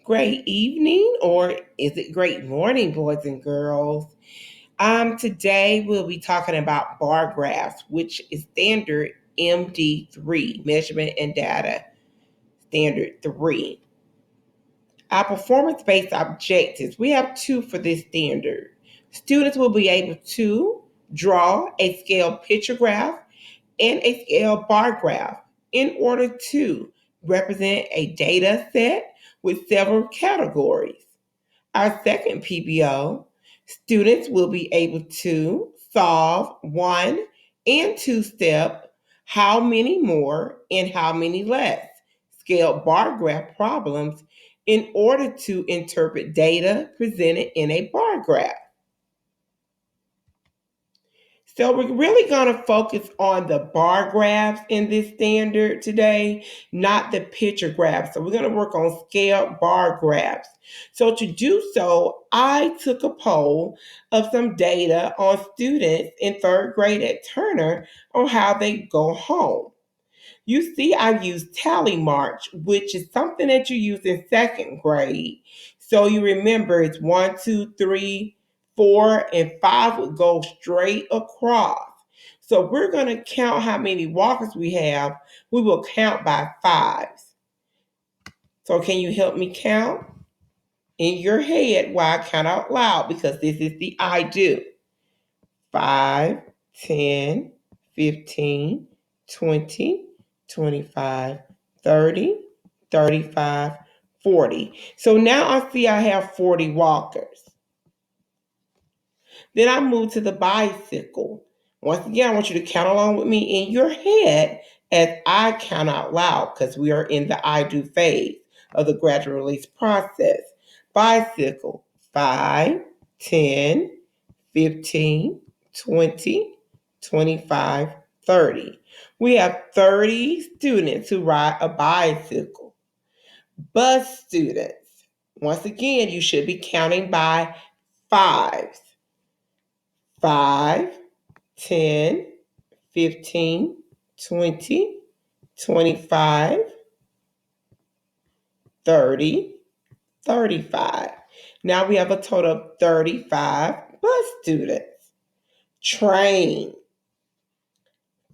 Great evening, or is it great morning, boys and girls? Today we'll be talking about bar graphs, which is standard MD.3, measurement and data standard 3. Our performance-based objectives, we have two for this standard. Students will be able to draw a scale picture graph and a scale bar graph in order to represent a data set with several categories. Our second PBO, students will be able to solve one and two step, how many more and how many less scale bar graph problems in order to interpret data presented in a bar graph. So we're really going to focus on the bar graphs in this standard today, not the picture graphs. So we're going to work on scale bar graphs. So to do so, I took a poll of some data on students in third grade at Turner on how they go home. You see, I use Tally March, which is something that you use in second grade. So you remember it's 1, 2, 3, 4, and 5 would go straight across. So we're going to count how many walkers we have. We will count by fives. So can you help me count in your head while I count out loud? Because this is the I do. 5, 10, 15, 20, 25, 30, 35, 40. So now I see I have 40 walkers. Then I move to the bicycle. Once again, I want you to count along with me in your head as I count out loud because we are in the I do phase of the gradual release process. Bicycle, 5, 10, 15, 20, 25, 30. We have 30 students who ride a bicycle. Bus students, once again, you should be counting by fives. 5, 10, 15, 20, 25, 30, 35. Now we have a total of 35 bus students. Train,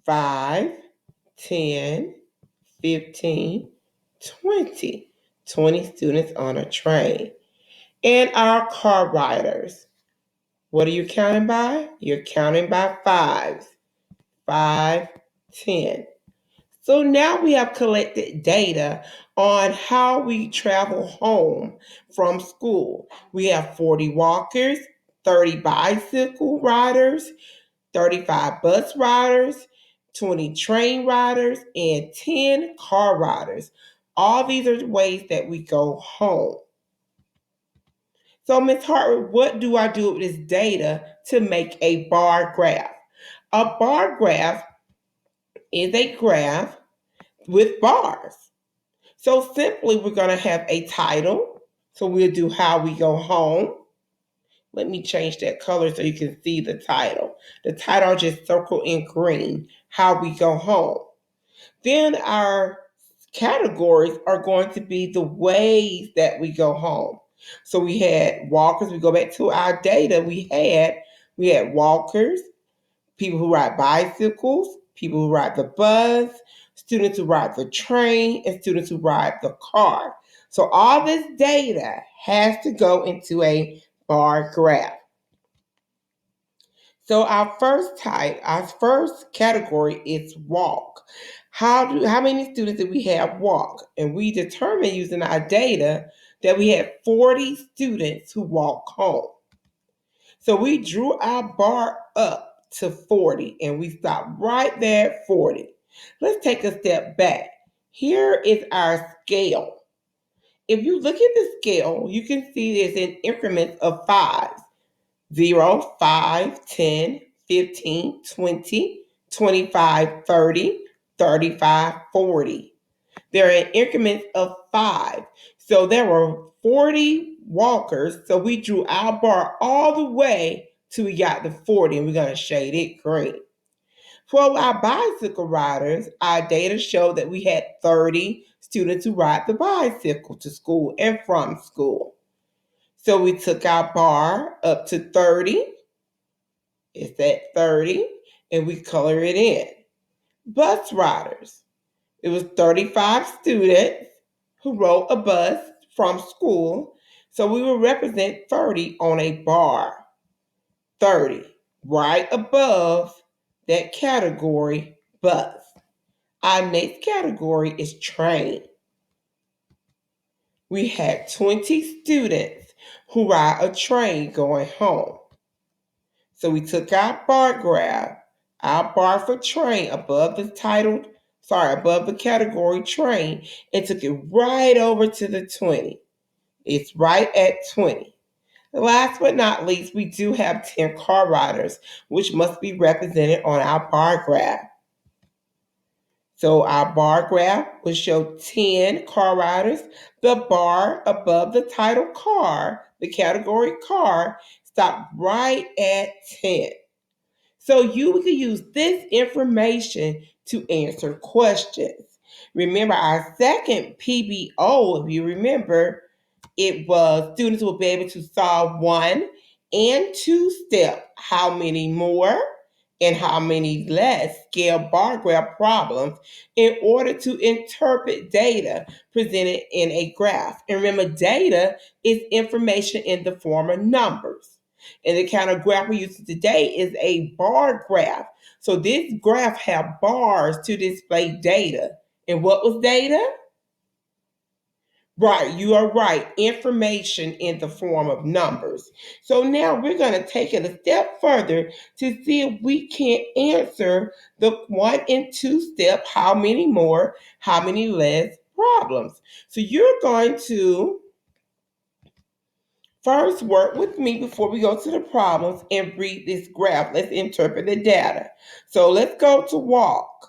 5, 10, 15, 20. 20 students on a train. And our car riders. What are you counting by? You're counting by fives. 5, 10. So now we have collected data on how we travel home from school. We have 40 walkers, 30 bicycle riders, 35 bus riders, 20 train riders, and 10 car riders. All these are ways that we go home. So, Ms. Hartwood, what do I do with this data to make a bar graph? A bar graph is a graph with bars. So simply, we're going to have a title. So we'll do how we go home. Let me change that color so you can see the title. The title I'll just circle in green, how we go home. Then our categories are going to be the ways that we go home. So we had walkers. We go back to our data. We had walkers, people who ride bicycles, people who ride the bus, students who ride the train, and students who ride the car. So all this data has to go into a bar graph. So our first category is walk. How many students did we have walk? And we determined using our data that we had 40 students who walk home. So we drew our bar up to 40 and we stopped right there at 40. Let's take a step back. Here is our scale. If you look at the scale, you can see it's in increments of fives. 0, 5, 10, 15, 20, 25, 30, 35, 40. They're in increments of 5. So there were 40 walkers. So we drew our bar all the way till we got to 40, and we're going to shade it green. For our bicycle riders, our data showed that we had 30 students who ride the bicycle to school and from school. So we took our bar up to 30. It's at 30, and we color it in. Bus riders. It was 35 students who rode a bus from school. So we will represent 30 on a bar. 30, right above that category, bus. Our next category is train. We had 20 students who ride a train going home. So we took our bar graph, our bar for train above above the category train, and took it right over to the 20. It's right at 20. Last but not least, we do have 10 car riders, which must be represented on our bar graph. So our bar graph will show 10 car riders. The bar above the title car, the category car, stopped right at 10. So you can use this information to answer questions. Remember, our second PBO, if you remember, it was students will be able to solve 1 and 2 step, how many more and how many less scale bar graph problems in order to interpret data presented in a graph. And remember, data is information in the form of numbers. And the kind of graph we're using today is a bar graph. So this graph have bars to display data. And what was data? Right, you are right. Information in the form of numbers. So now we're going to take it a step further to see if we can answer the 1 and 2 step, how many more, how many less problems. So you're going to first work with me before we go to the problems and read this graph. Let's interpret the data. So let's go to walk.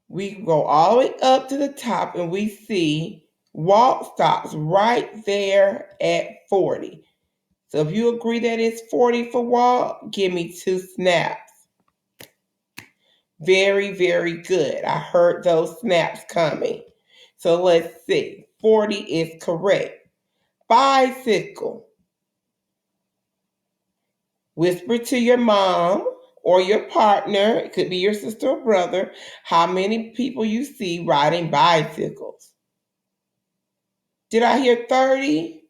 We go all the way up to the top and we see walk stops right there at 40. So if you agree that it's 40 for walk, give me 2 snaps. Very, very good. I heard those snaps coming. So let's see. 40 is correct. Bicycle. Whisper to your mom or your partner, it could be your sister or brother, how many people you see riding bicycles. Did I hear 30?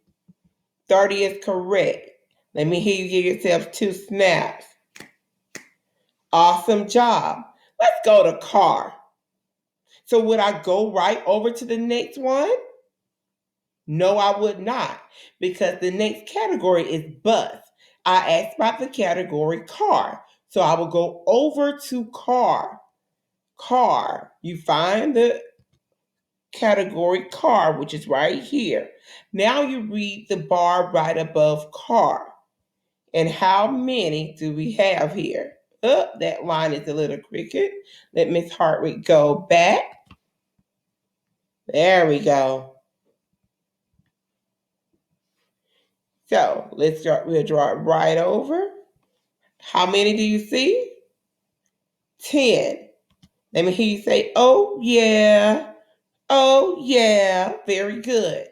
30 is correct. Let me hear you give yourself 2 snaps. Awesome job. Let's go to car. So would I go right over to the next one? No, I would not, because the next category is bus. I asked about the category car. So I will go over to car. Car. You find the category car, which is right here. Now you read the bar right above car. And how many do we have here? Oh, that line is a little crooked. Let Miss Hartwick go back. There we go. So we'll draw it right over. How many do you see? 10. Let me hear you say, oh yeah, oh yeah, very good.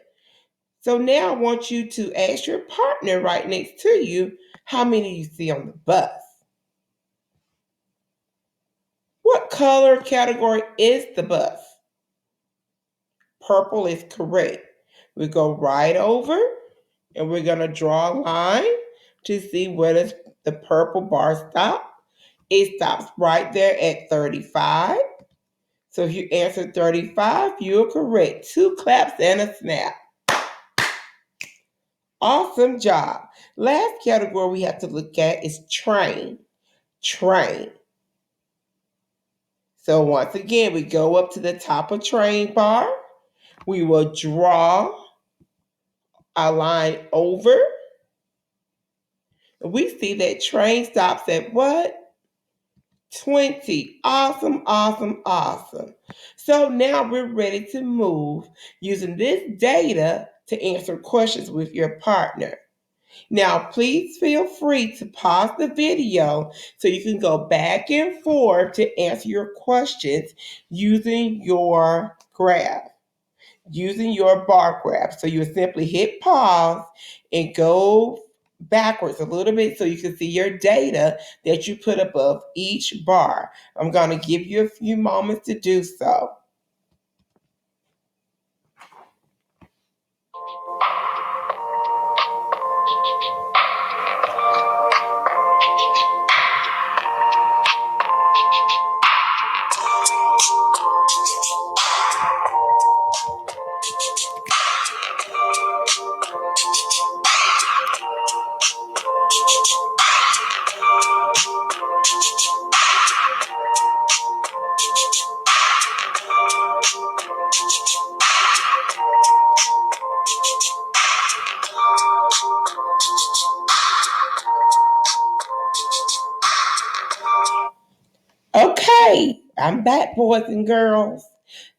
So now I want you to ask your partner right next to you, how many you see on the bus? What color category is the bus? Purple is correct. We go right over and we're going to draw a line to see where does the purple bar stop. It stops right there at 35. So if you answered 35, you're correct. 2 claps and a snap. Awesome job. Last category we have to look at is train. Train. So once again, we go up to the top of train bar. We will draw a line over. We see that train stops at what? 20. Awesome, awesome, awesome. So now we're ready to move using this data to answer questions with your partner. Now, please feel free to pause the video so you can go back and forth to answer your questions using your graph, using your bar graph. So you simply hit pause and go backwards a little bit so you can see your data that you put above each bar. I'm going to give you a few moments to do so. Okay, I'm back, boys and girls.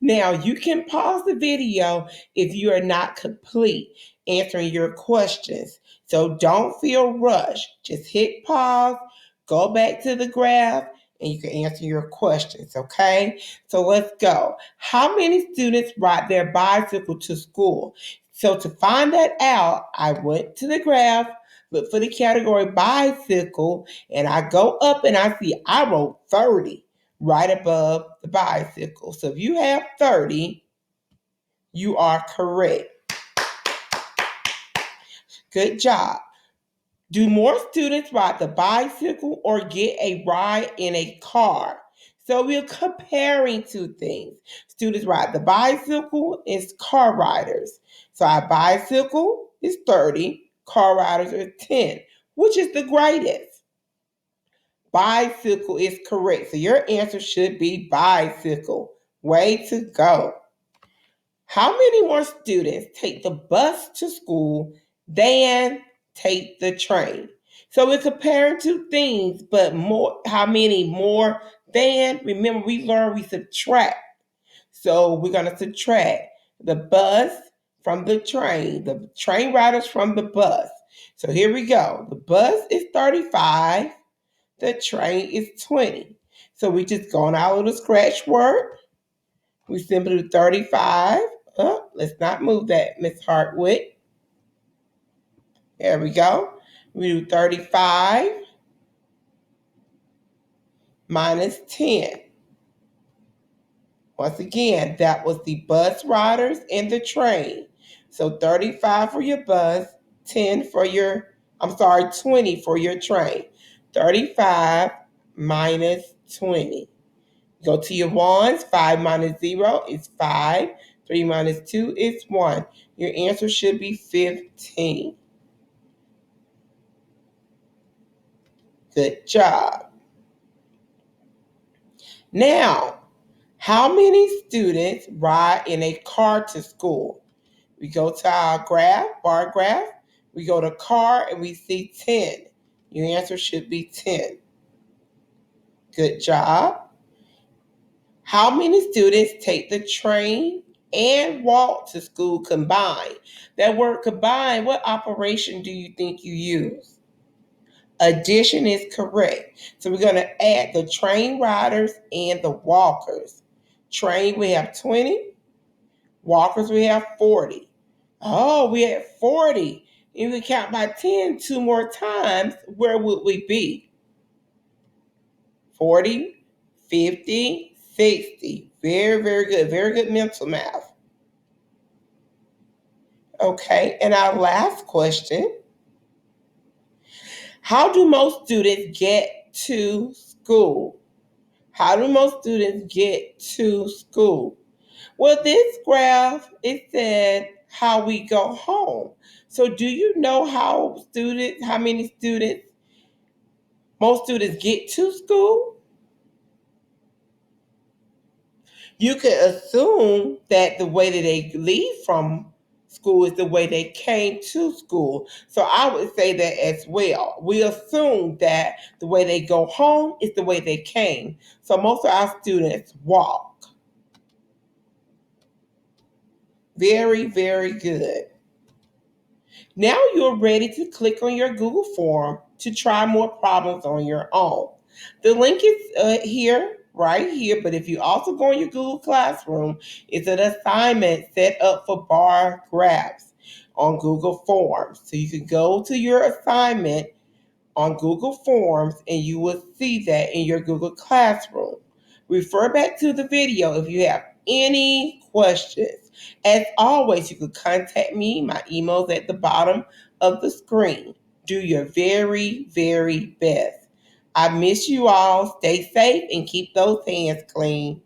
Now you can pause the video if you are not complete answering your questions. So don't feel rushed. Just hit pause, go back to the graph, and you can answer your questions, okay? So let's go. How many students ride their bicycle to school? So to find that out, I went to the graph, looked for the category bicycle, and I go up and I see I wrote 30 right above the bicycle. So if you have 30, you are correct. Good job. Do more students ride the bicycle or get a ride in a car? So we're comparing two things. Students ride the bicycle is car riders. So our bicycle is 30, car riders are 10. Which is the greatest? Bicycle is correct. So your answer should be bicycle. Way to go. How many more students take the bus to school than take the train? So we're comparing two things, but more how many more than? Remember, we learned we subtract. So we're gonna subtract the bus from the train riders from the bus. So here we go. The bus is 35, the train is 20. So we just go on our little scratch word. We simply do 35. Oh, let's not move that, Miss Hartwick. There we go. We do 35 minus 10. Once again, that was the bus riders and the train. So 35 for your bus, 10 for your, 20 for your train. 35 minus 20. Go to your ones. 5 minus 0 is 5. 3 minus 2 is 1. Your answer should be 15. Good job. Now, how many students ride in a car to school? We go to our graph, bar graph. We go to car and we see 10. Your answer should be 10. Good job. How many students take the train and walk to school combined? That word combined, what operation do you think you use? Addition is correct. So we're going to add the train riders and the walkers. Train, we have 20. Walkers, we have 40. Oh, we had 40. If we count by 10 two more times, where would we be? 40, 50, 60. Very, very good. Very good mental math. Okay, and our last question. How do most students get to school? How do most students get to school? Well, this graph, it said how we go home. So do you know how many students, most students get to school? You can assume that the way that they leave from school is the way they came to school. So I would say that as well. We assume that the way they go home is the way they came. So most of our students walk. Very, very good. Now you're ready to click on your Google form to try more problems on your own. The link is here, right here, but if you also go in your Google Classroom, it's an assignment set up for bar grabs on Google Forms. So you can go to your assignment on Google Forms and you will see that in your Google Classroom. Refer back to the video if you have any questions. As always, you can contact me. My email is at the bottom of the screen. Do your very, very best. I miss you all. Stay safe and keep those hands clean.